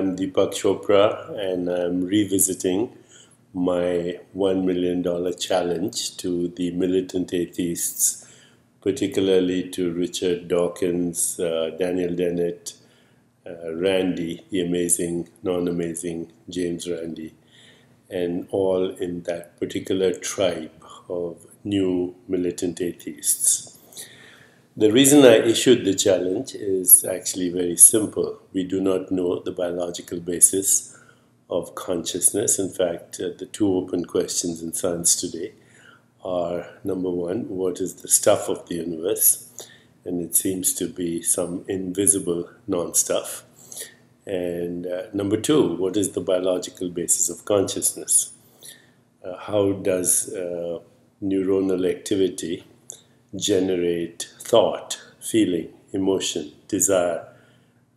I'm Deepak Chopra, and I'm revisiting my $1 million challenge to the Militant Atheists, particularly to Richard Dawkins, Daniel Dennett, Randi, the amazing, non-amazing James Randi, and all in that particular tribe of new militant atheists. The reason I issued the challenge is actually very simple. We do not know the biological basis of consciousness. In fact, the two open questions in science today are, number one, what is the stuff of the universe? And it seems to be some invisible non-stuff. And number two, what is the biological basis of consciousness? How does neuronal activity generate thought, feeling, emotion, desire,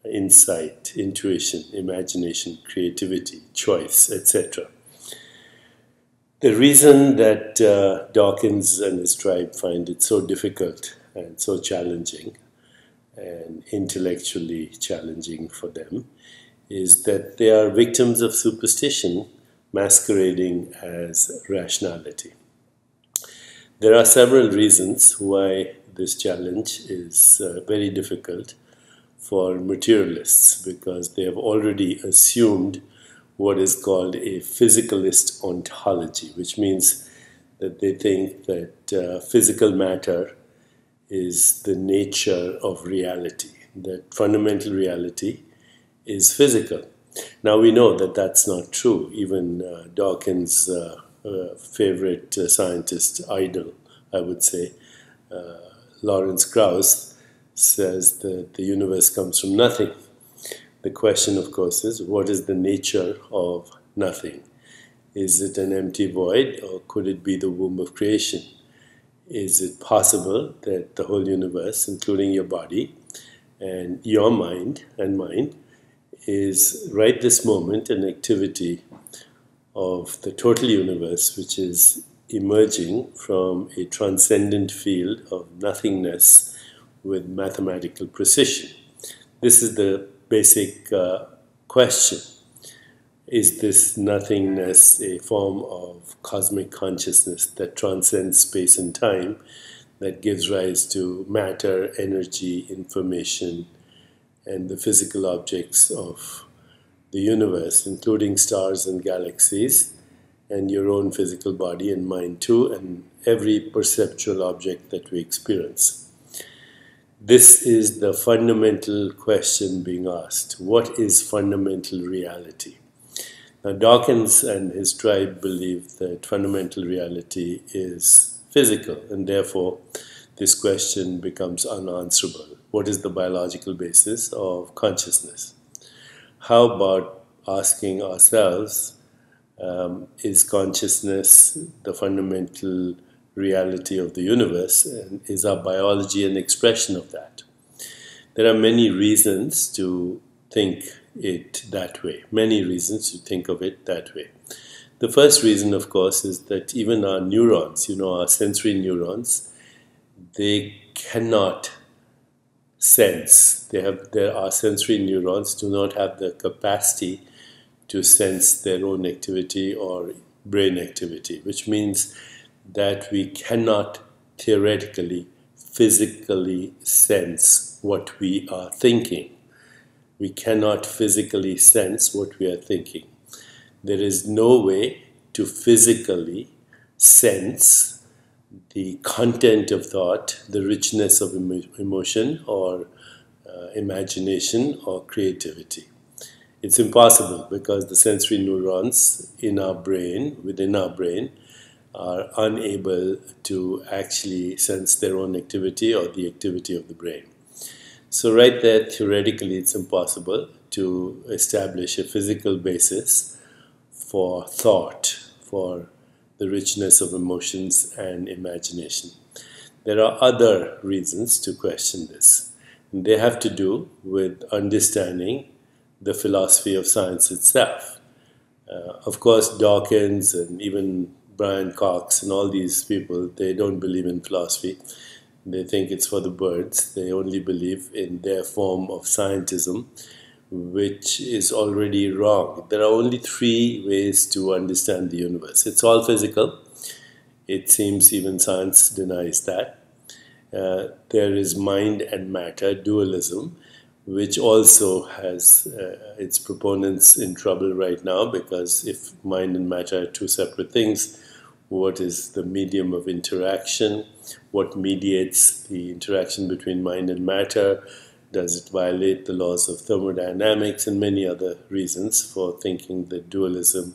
insight, intuition, imagination, creativity, choice, etc. The reason that Dawkins and his tribe find it so difficult and so challenging and intellectually challenging for them is that they are victims of superstition masquerading as rationality. There are several reasons why this challenge is very difficult for materialists, because they have already assumed what is called a physicalist ontology, which means that they think that physical matter is the nature of reality, that fundamental reality is physical. Now we know that that's not true. Even Dawkins' favorite scientist idol, I would say, Lawrence Krauss, says that the universe comes from nothing. The question, of course, is what is the nature of nothing? Is it an empty void, or could it be the womb of creation? Is it possible that the whole universe, including your body and your mind and mine, is right this moment an activity of the total universe, which is emerging from a transcendent field of nothingness with mathematical precision? This is the basic question. Is this nothingness a form of cosmic consciousness that transcends space and time, that gives rise to matter, energy, information, and the physical objects of the universe, including stars and galaxies, and your own physical body and mind too, and every perceptual object that we experience? This is the fundamental question being asked. What is fundamental reality? Now, Dawkins and his tribe believe that fundamental reality is physical, and therefore this question becomes unanswerable. What is the biological basis of consciousness? How about asking ourselves, is consciousness the fundamental reality of the universe, and is our biology an expression of that? There are many reasons to think it that way, many reasons to think of it that way. The first reason, of course, is that even our neurons, our sensory neurons, they cannot sense. Our sensory neurons do not have the capacity to sense their own activity or brain activity, which means that we cannot theoretically, physically sense what we are thinking. We cannot physically sense what we are thinking. There is no way to physically sense the content of thought, the richness of emotion or imagination or creativity. It's impossible, because the sensory neurons in our brain, within our brain, are unable to actually sense their own activity or the activity of the brain. So right there, theoretically, it's impossible to establish a physical basis for thought, for the richness of emotions and imagination. There are other reasons to question this. And they have to do with understanding the philosophy of science itself. Of course, Dawkins and even Brian Cox and all these people, they don't believe in philosophy. They think it's for the birds. They only believe in their form of scientism, which is already wrong. There are only three ways to understand the universe. It's all physical. It seems even science denies that. There is mind and matter dualism, which also has its proponents in trouble right now, because if mind and matter are two separate things, what is the medium of interaction? What mediates the interaction between mind and matter? Does it violate the laws of thermodynamics? And many other reasons for thinking that dualism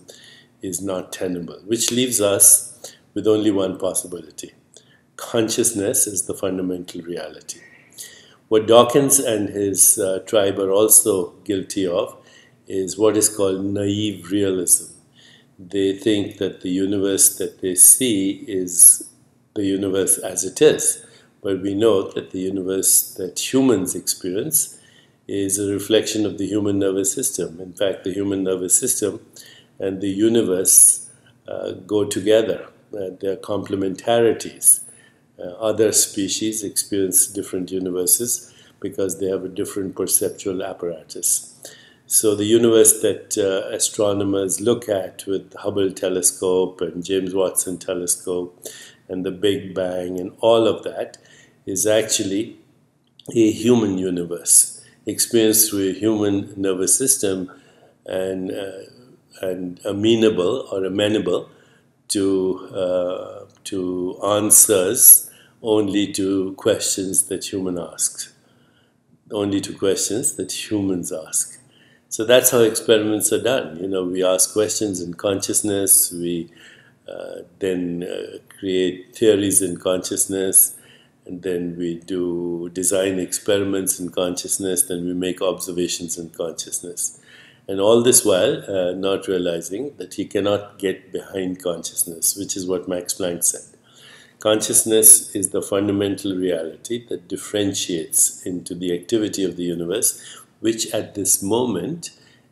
is not tenable, which leaves us with only one possibility. Consciousness is the fundamental reality. What Dawkins and his tribe are also guilty of is what is called naive realism. They think that the universe that they see is the universe as it is. But we know that the universe that humans experience is a reflection of the human nervous system. In fact, the human nervous system and the universe go together. There are complementarities. Other species experience different universes because they have a different perceptual apparatus. So the universe that astronomers look at with the Hubble telescope and James Watson telescope and the Big Bang and all of that is actually a human universe experienced through a human nervous system and amenable to answers only to questions that humans ask. So that's how experiments are done. We ask questions in consciousness, we then create theories in consciousness, and then we do design experiments in consciousness, then we make observations in consciousness. And all this while not realizing that he cannot get behind consciousness, which is what Max Planck said. Consciousness is the fundamental reality that differentiates into the activity of the universe, which at this moment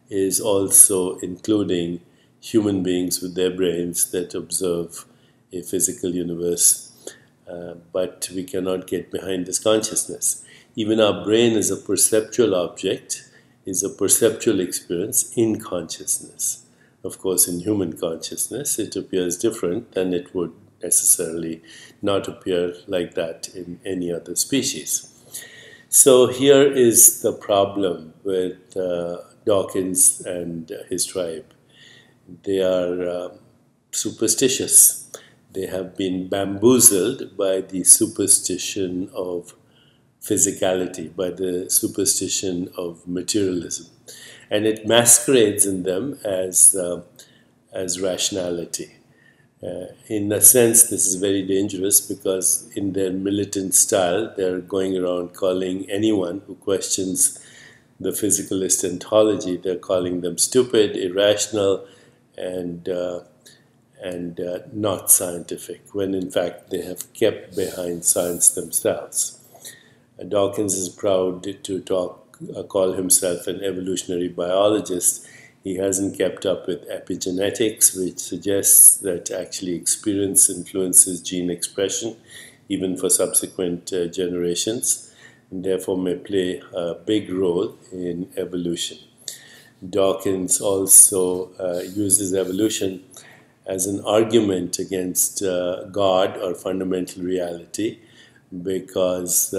is also including human beings with their brains that observe a physical universe. But we cannot get behind this consciousness. Even our brain is a perceptual object, is a perceptual experience in consciousness. Of course, in human consciousness, it appears different than it would necessarily not appear like that in any other species. So here is the problem with Dawkins and his tribe. They are superstitious. They have been bamboozled by the superstition of physicality, by the superstition of materialism. And it masquerades in them as rationality. In a sense, this is very dangerous because in their militant style, they're going around calling anyone who questions the physicalist ontology, they're calling them stupid, irrational, and not scientific, when in fact they have kept behind science themselves. Dawkins is proud to call himself an evolutionary biologist. He hasn't kept up with epigenetics, which suggests that actually experience influences gene expression, even for subsequent generations, and therefore may play a big role in evolution. Dawkins also uses evolution as an argument against God or fundamental reality, because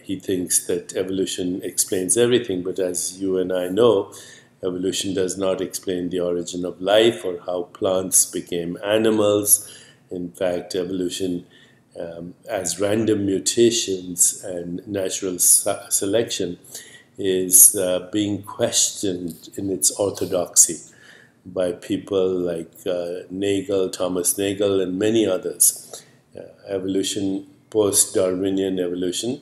he thinks that evolution explains everything. But as you and I know, evolution does not explain the origin of life or how plants became animals. In fact, evolution as random mutations and natural selection is being questioned in its orthodoxy by people like Thomas Nagel, and many others. Evolution, post-Darwinian evolution,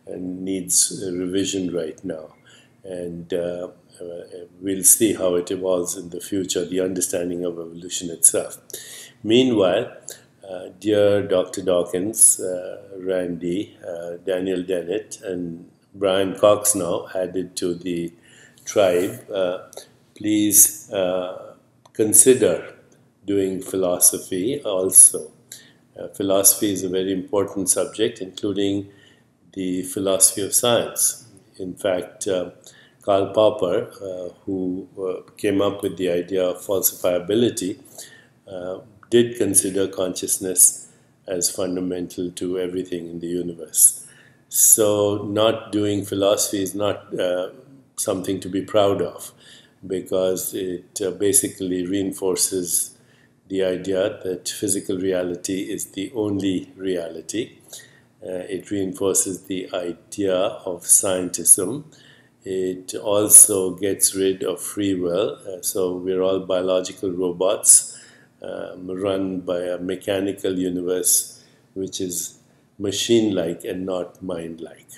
needs revision right now. And we'll see how it evolves in the future, the understanding of evolution itself. Meanwhile, dear Dr. Dawkins, Randy, Daniel Dennett, and Brian Cox now added to the tribe, please consider doing philosophy also. Philosophy is a very important subject, including the philosophy of science. In fact, Karl Popper, who came up with the idea of falsifiability, did consider consciousness as fundamental to everything in the universe. So not doing philosophy is not something to be proud of, because it basically reinforces the idea that physical reality is the only reality. It reinforces the idea of scientism. It also gets rid of free will. So we're all biological robots run by a mechanical universe which is machine-like and not mind-like.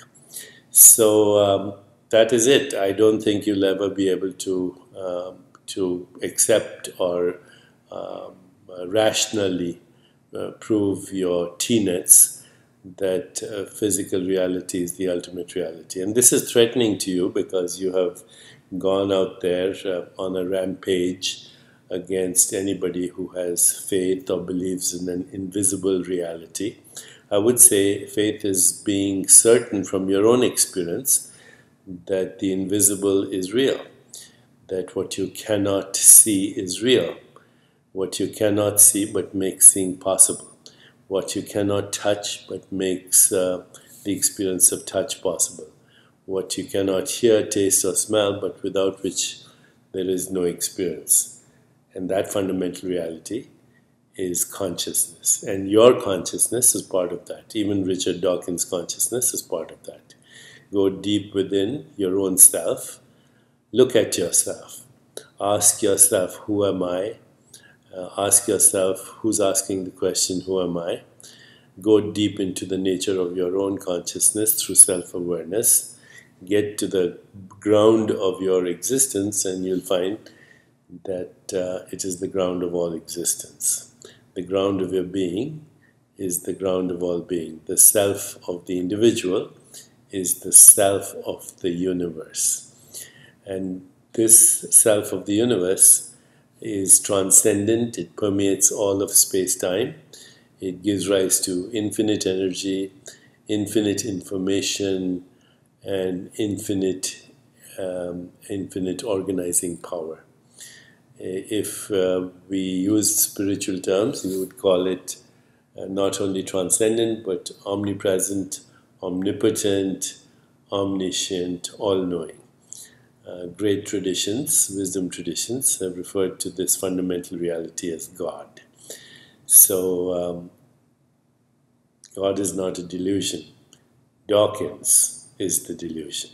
So that is it. I don't think you'll ever be able to accept or rationally prove your tenets that physical reality is the ultimate reality. And this is threatening to you because you have gone out there on a rampage against anybody who has faith or believes in an invisible reality. I would say faith is being certain from your own experience that the invisible is real, that what you cannot see is real, what you cannot see but makes seeing possible, what you cannot touch but makes the experience of touch possible, what you cannot hear, taste, or smell but without which there is no experience. And that fundamental reality is consciousness. And your consciousness is part of that. Even Richard Dawkins' consciousness is part of that. Go deep within your own self. Look at yourself. Ask yourself, who am I? Ask yourself, who's asking the question, who am I? Go deep into the nature of your own consciousness through self-awareness. Get to the ground of your existence and you'll find that it is the ground of all existence. The ground of your being is the ground of all being. The self of the individual is the self of the universe. And this self of the universe is transcendent. It permeates all of space-time. It gives rise to infinite energy, infinite information, and infinite organizing power. If we used spiritual terms, we would call it not only transcendent, but omnipresent, omnipotent, omniscient, all-knowing. Great traditions, wisdom traditions, have referred to this fundamental reality as God. So God is not a delusion. Dawkins is the delusion.